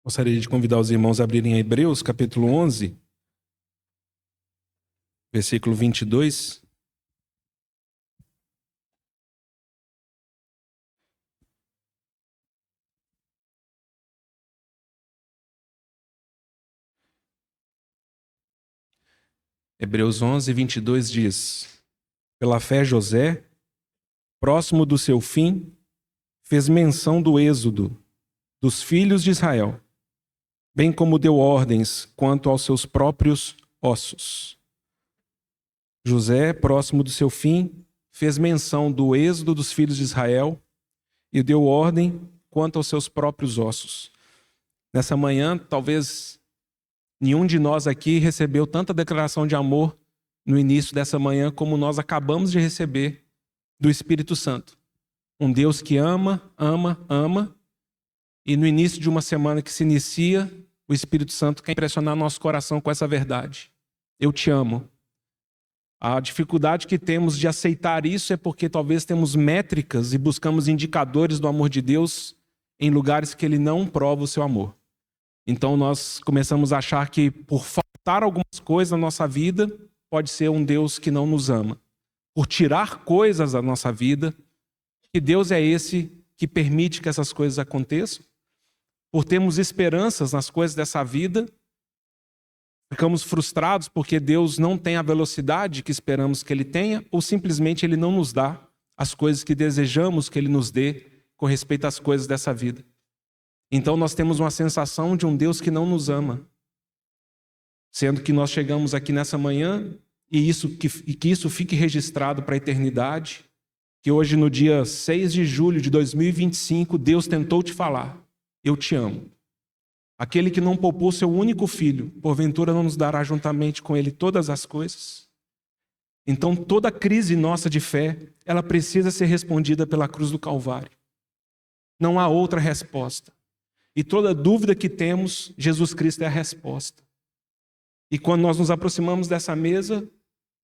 Gostaria de convidar os irmãos a abrirem a Hebreus, capítulo 11, versículo 22. Hebreus 11, 22 diz: Pela fé José, próximo do seu fim, fez menção do êxodo dos filhos de Israel, bem como deu ordens quanto aos seus próprios ossos. José, próximo do seu fim, fez menção do êxodo dos filhos de Israel e deu ordem quanto aos seus próprios ossos. Nessa manhã, talvez nenhum de nós aqui recebeu tanta declaração de amor no início dessa manhã como nós acabamos de receber do Espírito Santo. Um Deus que ama, ama, ama. E no início de uma semana que se inicia, o Espírito Santo quer impressionar nosso coração com essa verdade. Eu te amo. A dificuldade que temos de aceitar isso é porque talvez temos métricas e buscamos indicadores do amor de Deus em lugares que Ele não prova o seu amor. Então nós começamos a achar que por faltar algumas coisas na nossa vida, pode ser um Deus que não nos ama. Por tirar coisas da nossa vida, que Deus é esse que permite que essas coisas aconteçam. Por termos esperanças nas coisas dessa vida, ficamos frustrados porque Deus não tem a velocidade que esperamos que Ele tenha, ou simplesmente Ele não nos dá as coisas que desejamos que Ele nos dê com respeito às coisas dessa vida. Então nós temos uma sensação de um Deus que não nos ama. Sendo que nós chegamos aqui nessa manhã e que isso fique registrado para a eternidade, que hoje no dia 6 de julho de 2025, Deus tentou te falar: eu te amo. Aquele que não poupou seu único filho, porventura não nos dará juntamente com ele todas as coisas? Então toda crise nossa de fé, ela precisa ser respondida pela cruz do Calvário. Não há outra resposta. E toda dúvida que temos, Jesus Cristo é a resposta. E quando nós nos aproximamos dessa mesa,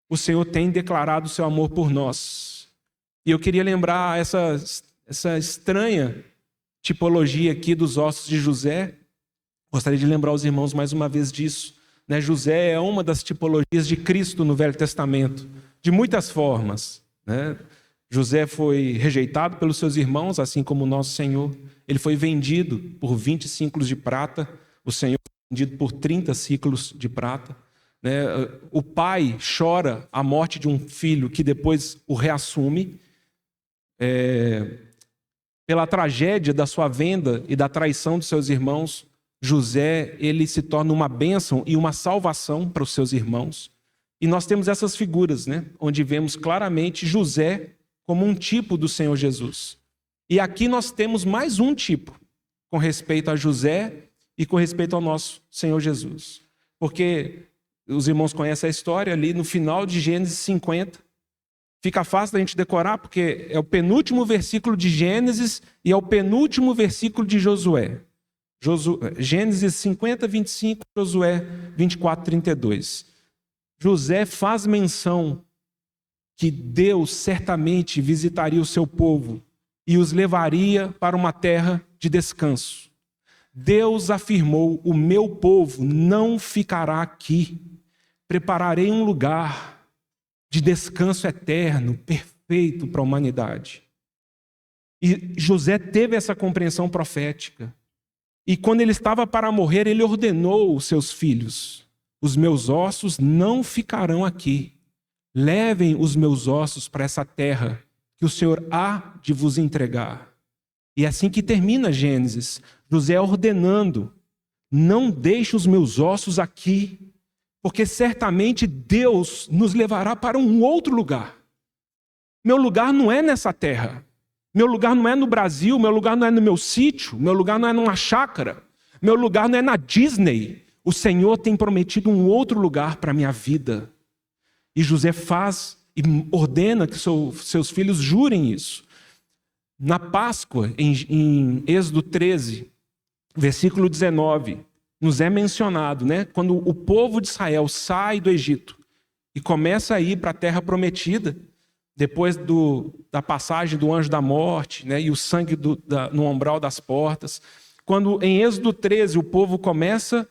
o Senhor tem declarado o seu amor por nós. E eu queria lembrar essa estranha tipologia aqui dos ossos de José. Gostaria de lembrar os irmãos mais uma vez disso. José é uma das tipologias de Cristo no Velho Testamento, de muitas formas. José foi rejeitado pelos seus irmãos, assim como o nosso Senhor. Ele foi vendido por 20 ciclos de prata. O Senhor foi vendido por 30 ciclos de prata. O pai chora a morte de um filho que depois o reassume. Pela tragédia da sua venda e da traição dos seus irmãos, José, ele se torna uma bênção e uma salvação para os seus irmãos. E nós temos essas figuras, onde vemos claramente José como um tipo do Senhor Jesus. E aqui nós temos mais um tipo com respeito a José e com respeito ao nosso Senhor Jesus. Porque os irmãos conhecem a história ali no final de Gênesis 50. Fica fácil da gente decorar porque é o penúltimo versículo de Gênesis e é o penúltimo versículo de Josué. Gênesis 50, 25, Josué 24, 32. José faz menção que Deus certamente visitaria o seu povo e os levaria para uma terra de descanso. Deus afirmou: o meu povo não ficará aqui. Prepararei um lugar de descanso eterno, perfeito para a humanidade. E José teve essa compreensão profética. E quando ele estava para morrer, ele ordenou os seus filhos: os meus ossos não ficarão aqui. Levem os meus ossos para essa terra que o Senhor há de vos entregar. E é assim que termina Gênesis. José ordenando: não deixe os meus ossos aqui, porque certamente Deus nos levará para um outro lugar. Meu lugar não é nessa terra. Meu lugar não é no Brasil, meu lugar não é no meu sítio, meu lugar não é numa chácara, meu lugar não é na Disney. O Senhor tem prometido um outro lugar para a minha vida. E José faz e ordena que seus filhos jurem isso. Na Páscoa, em Êxodo 13, versículo 19, nos é mencionado, quando o povo de Israel sai do Egito e começa a ir para a terra prometida, depois da passagem do anjo da morte, e o sangue no umbral das portas, quando em Êxodo 13 o povo começa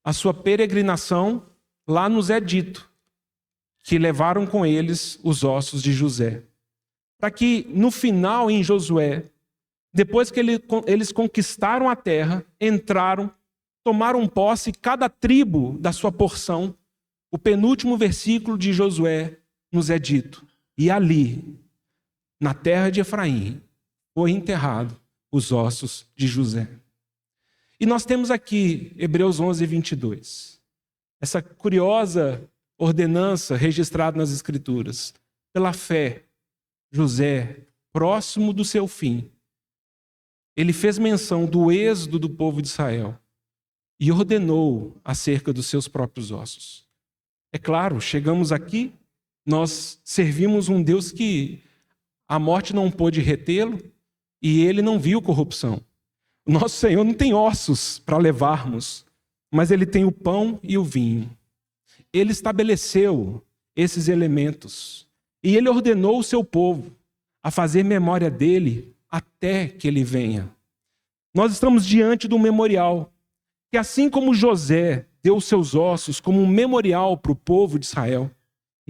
a sua peregrinação, lá nos é dito que levaram com eles os ossos de José. Para que no final, em Josué, depois que eles conquistaram a terra, entraram, tomaram posse cada tribo da sua porção, o penúltimo versículo de Josué nos é dito: e ali, na terra de Efraim, foi enterrado os ossos de José. E nós temos aqui Hebreus 11, 22. Essa curiosa ordenança registrada nas Escrituras. Pela fé, José, próximo do seu fim, ele fez menção do êxodo do povo de Israel e ordenou acerca dos seus próprios ossos. É claro, chegamos aqui, nós servimos um Deus que a morte não pôde retê-lo e ele não viu corrupção. O nosso Senhor não tem ossos para levarmos, mas ele tem o pão e o vinho. Ele estabeleceu esses elementos e ele ordenou o seu povo a fazer memória dele até que ele venha. Nós estamos diante de um memorial, que assim como José deu os seus ossos como um memorial para o povo de Israel,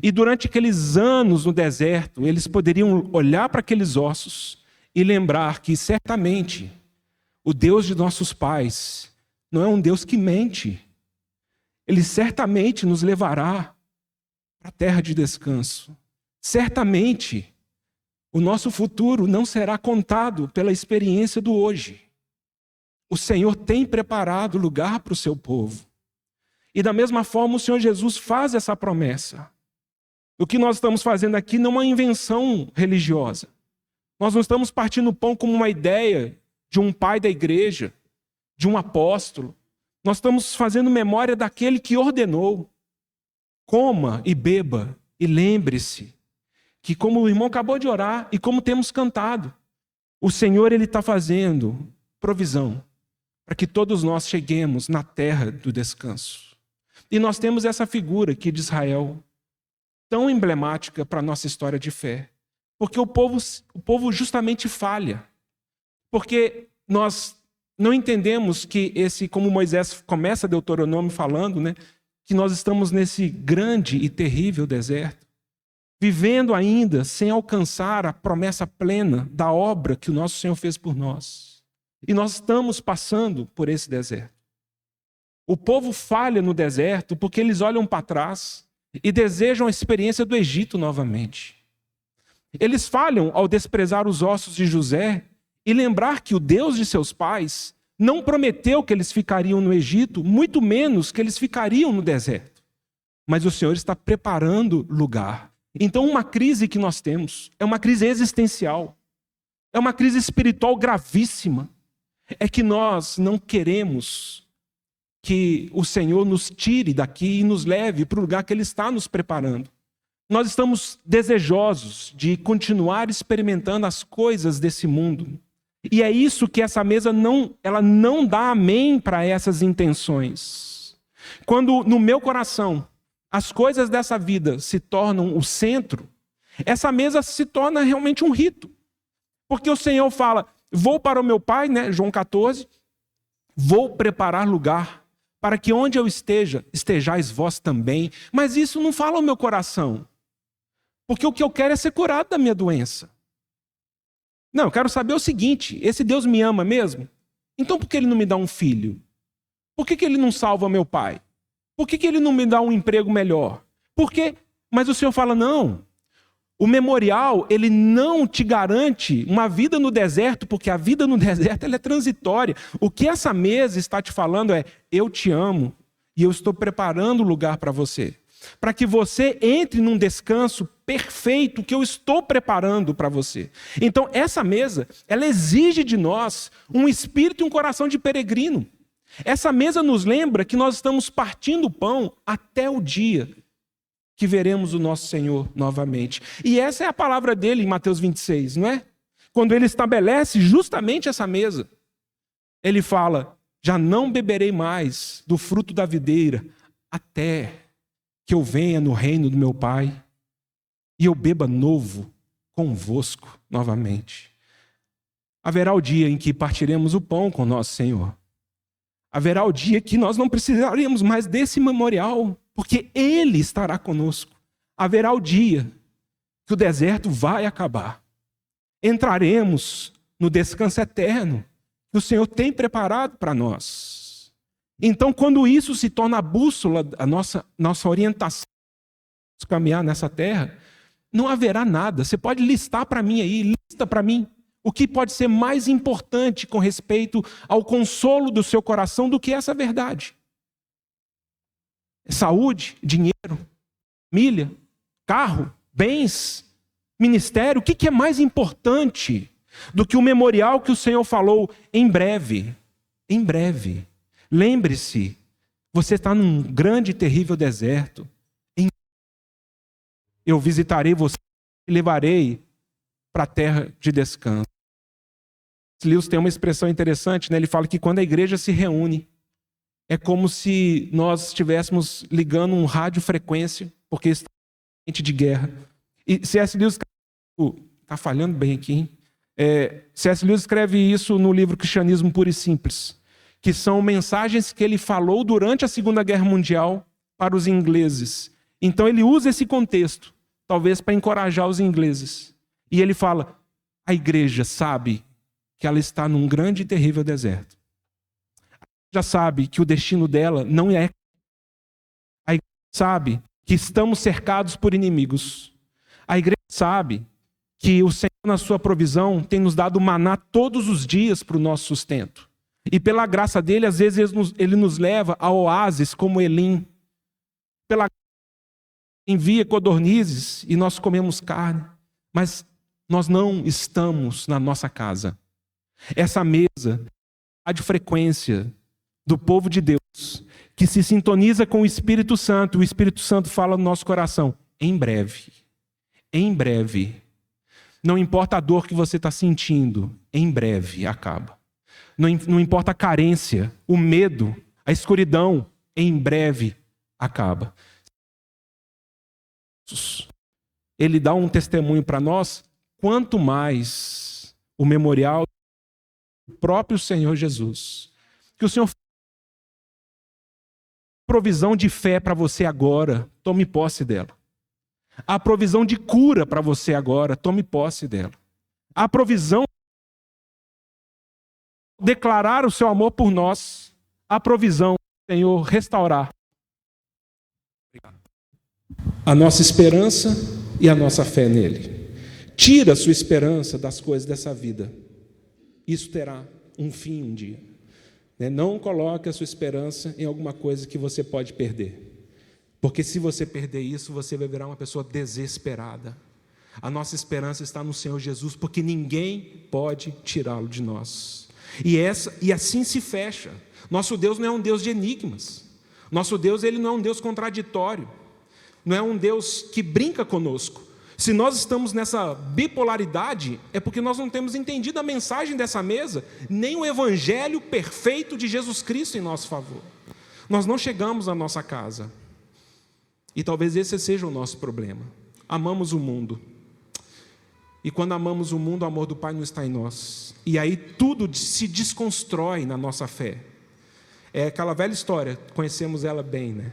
e durante aqueles anos no deserto, eles poderiam olhar para aqueles ossos e lembrar que certamente o Deus de nossos pais não é um Deus que mente. Ele certamente nos levará para a terra de descanso. Certamente o nosso futuro não será contado pela experiência do hoje. O Senhor tem preparado lugar para o seu povo. E da mesma forma o Senhor Jesus faz essa promessa. O que nós estamos fazendo aqui não é uma invenção religiosa. Nós não estamos partindo o pão como uma ideia de um pai da igreja, de um apóstolo. Nós estamos fazendo memória daquele que ordenou. Coma e beba e lembre-se que, como o irmão acabou de orar e como temos cantado, o Senhor ele está fazendo provisão para que todos nós cheguemos na terra do descanso. E nós temos essa figura aqui de Israel, tão emblemática para a nossa história de fé. Porque o povo justamente falha. Porque nós não entendemos que como Moisés começa Deuteronômio falando, né, que nós estamos nesse grande e terrível deserto, vivendo ainda sem alcançar a promessa plena da obra que o nosso Senhor fez por nós. E nós estamos passando por esse deserto. O povo falha no deserto porque eles olham para trás e desejam a experiência do Egito novamente. Eles falham ao desprezar os ossos de José e lembrar que o Deus de seus pais não prometeu que eles ficariam no Egito, muito menos que eles ficariam no deserto. Mas o Senhor está preparando lugar. Então, uma crise que nós temos é uma crise existencial, é uma crise espiritual gravíssima. É que nós não queremos que o Senhor nos tire daqui e nos leve para o lugar que Ele está nos preparando. Nós estamos desejosos de continuar experimentando as coisas desse mundo. E é isso que essa mesa ela não dá amém para essas intenções. Quando no meu coração as coisas dessa vida se tornam o centro, essa mesa se torna realmente um rito. Porque o Senhor fala: vou para o meu Pai, né? João 14, vou preparar lugar para que onde eu esteja, estejais vós também. Mas isso não fala ao meu coração. Porque o que eu quero é ser curado da minha doença. Não, eu quero saber o seguinte: esse Deus me ama mesmo? Então por que Ele não me dá um filho? Por que Ele não salva meu pai? Por que Ele não me dá um emprego melhor? Por quê? Mas o Senhor fala: não. O memorial, ele não te garante uma vida no deserto, porque a vida no deserto ela é transitória. O que essa mesa está te falando é: eu te amo e eu estou preparando o lugar para você. Para que você entre num descanso perfeito que eu estou preparando para você. Então, essa mesa, ela exige de nós um espírito e um coração de peregrino. Essa mesa nos lembra que nós estamos partindo o pão até o dia que veremos o nosso Senhor novamente. E essa é a palavra dele em Mateus 26, não é? Quando ele estabelece justamente essa mesa. Ele fala: já não beberei mais do fruto da videira até que eu venha no reino do meu Pai e eu beba novo convosco novamente. Haverá o dia em que partiremos o pão com nosso Senhor. Haverá o dia que nós não precisaremos mais desse memorial, porque Ele estará conosco. Haverá o dia que o deserto vai acabar. Entraremos no descanso eterno que o Senhor tem preparado para nós. Então, quando isso se torna a bússola, a nossa orientação, caminhar nessa terra, não haverá nada. Você pode listar para mim aí, lista para mim. O que pode ser mais importante com respeito ao consolo do seu coração do que essa verdade? Saúde, dinheiro, família, carro, bens, ministério. O que é mais importante do que o memorial que o Senhor falou em breve? Em breve. Lembre-se, você está num grande e terrível deserto. Eu visitarei você e levarei para a terra de descanso. Lewis tem uma expressão interessante, né? Ele fala que quando a igreja se reúne, é como se nós estivéssemos ligando um radiofrequência, porque está em ambiente de guerra. E C.S. Lewis está falhando bem aqui, hein? C.S. Lewis escreve isso no livro Cristianismo Puro e Simples, que são mensagens que ele falou durante a Segunda Guerra Mundial para os ingleses. Então ele usa esse contexto, talvez para encorajar os ingleses. E ele fala, a igreja sabe que ela está num grande e terrível deserto. A igreja sabe que o destino dela não é. A igreja sabe que estamos cercados por inimigos. A igreja sabe que o Senhor, na sua provisão, tem nos dado maná todos os dias para o nosso sustento. E pela graça dele, às vezes ele nos leva a oásis como Elim. Pela graça, envia codornizes e nós comemos carne. Mas nós não estamos na nossa casa. Essa mesa, a de frequência do povo de Deus, que se sintoniza com o Espírito Santo fala no nosso coração, em breve, não importa a dor que você está sentindo, em breve acaba. Não importa a carência, o medo, a escuridão, em breve acaba. Ele dá um testemunho para nós, quanto mais o memorial do próprio Senhor Jesus. Que o Senhor provisão de fé para você agora, tome posse dela. A provisão de cura para você agora, tome posse dela. A provisão de declarar o seu amor por nós, a provisão, Senhor, restaurar a nossa esperança e a nossa fé nele. Tira a sua esperança das coisas dessa vida. Isso terá um fim um dia. Não coloque a sua esperança em alguma coisa que você pode perder. Porque se você perder isso, você vai virar uma pessoa desesperada. A nossa esperança está no Senhor Jesus, porque ninguém pode tirá-lo de nós. E assim se fecha. Nosso Deus não é um Deus de enigmas. Nosso Deus, ele não é um Deus contraditório. Não é um Deus que brinca conosco. Se nós estamos nessa bipolaridade, é porque nós não temos entendido a mensagem dessa mesa, nem o evangelho perfeito de Jesus Cristo em nosso favor. Nós não chegamos à nossa casa. E talvez esse seja o nosso problema. Amamos o mundo. E quando amamos o mundo, o amor do Pai não está em nós. E aí tudo se desconstrói na nossa fé. É aquela velha história, conhecemos ela bem, né?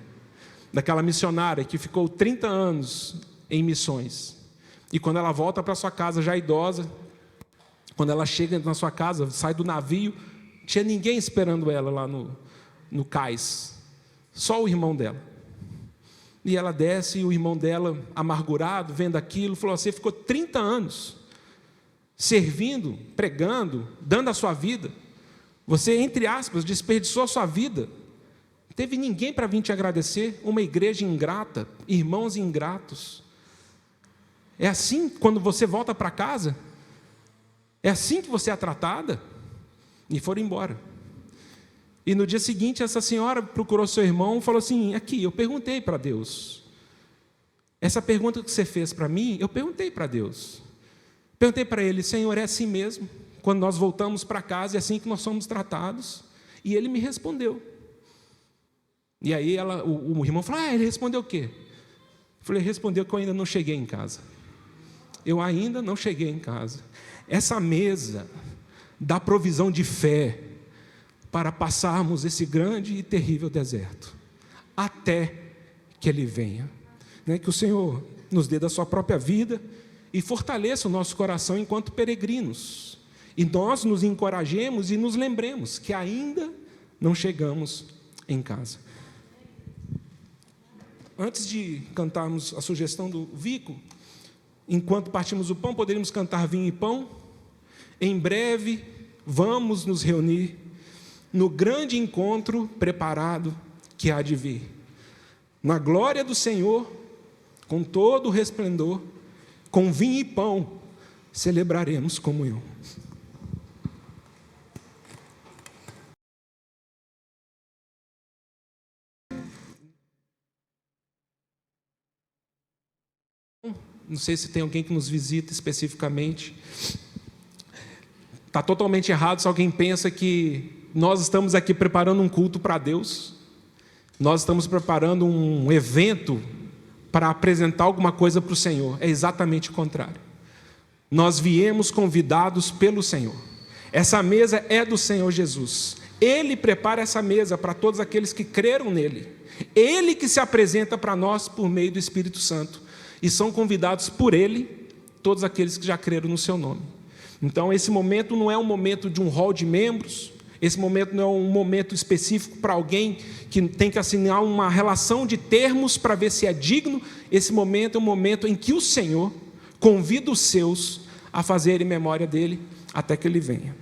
Daquela missionária que ficou 30 anos em missões. E quando ela volta para sua casa já idosa, quando ela chega na sua casa, sai do navio, não tinha ninguém esperando ela lá no cais. Só o irmão dela. E ela desce e o irmão dela, amargurado, vendo aquilo, falou, você ficou 30 anos servindo, pregando, dando a sua vida. Você, entre aspas, desperdiçou a sua vida. Não teve ninguém para vir te agradecer, uma igreja ingrata, irmãos ingratos. É assim quando você volta para casa? É assim que você é tratada? E foram embora. E no dia seguinte, essa senhora procurou seu irmão e falou assim, aqui, eu perguntei para Deus. Essa pergunta que você fez para mim, eu perguntei para Deus. Perguntei para ele, Senhor, é assim mesmo? Quando nós voltamos para casa, é assim que nós somos tratados? E ele me respondeu. E aí o irmão falou, ele respondeu o quê? Eu falei, respondeu que eu ainda não cheguei em casa. Eu ainda não cheguei em casa. Essa mesa, dá provisão de fé para passarmos esse grande e terrível deserto, até que Ele venha. Que o Senhor nos dê da sua própria vida e fortaleça o nosso coração enquanto peregrinos. E nós nos encorajemos e nos lembremos que ainda não chegamos em casa. Antes de cantarmos a sugestão do Vico, enquanto partimos o pão, poderíamos cantar vinho e pão. Em breve vamos nos reunir no grande encontro preparado que há de vir. Na glória do Senhor, com todo o resplendor, com vinho e pão, celebraremos comunhão. Não sei se tem alguém que nos visita especificamente. Está totalmente errado se alguém pensa que nós estamos aqui preparando um culto para Deus. Nós estamos preparando um evento para apresentar alguma coisa para o Senhor. É exatamente o contrário. Nós viemos convidados pelo Senhor. Essa mesa é do Senhor Jesus. Ele prepara essa mesa para todos aqueles que creram nele. Ele que se apresenta para nós por meio do Espírito Santo. E são convidados por Ele todos aqueles que já creram no seu nome. Então, esse momento não é um momento de um hall de membros, esse momento não é um momento específico para alguém que tem que assinar uma relação de termos para ver se é digno. Esse momento é um momento em que o Senhor convida os seus a fazerem memória dele até que Ele venha.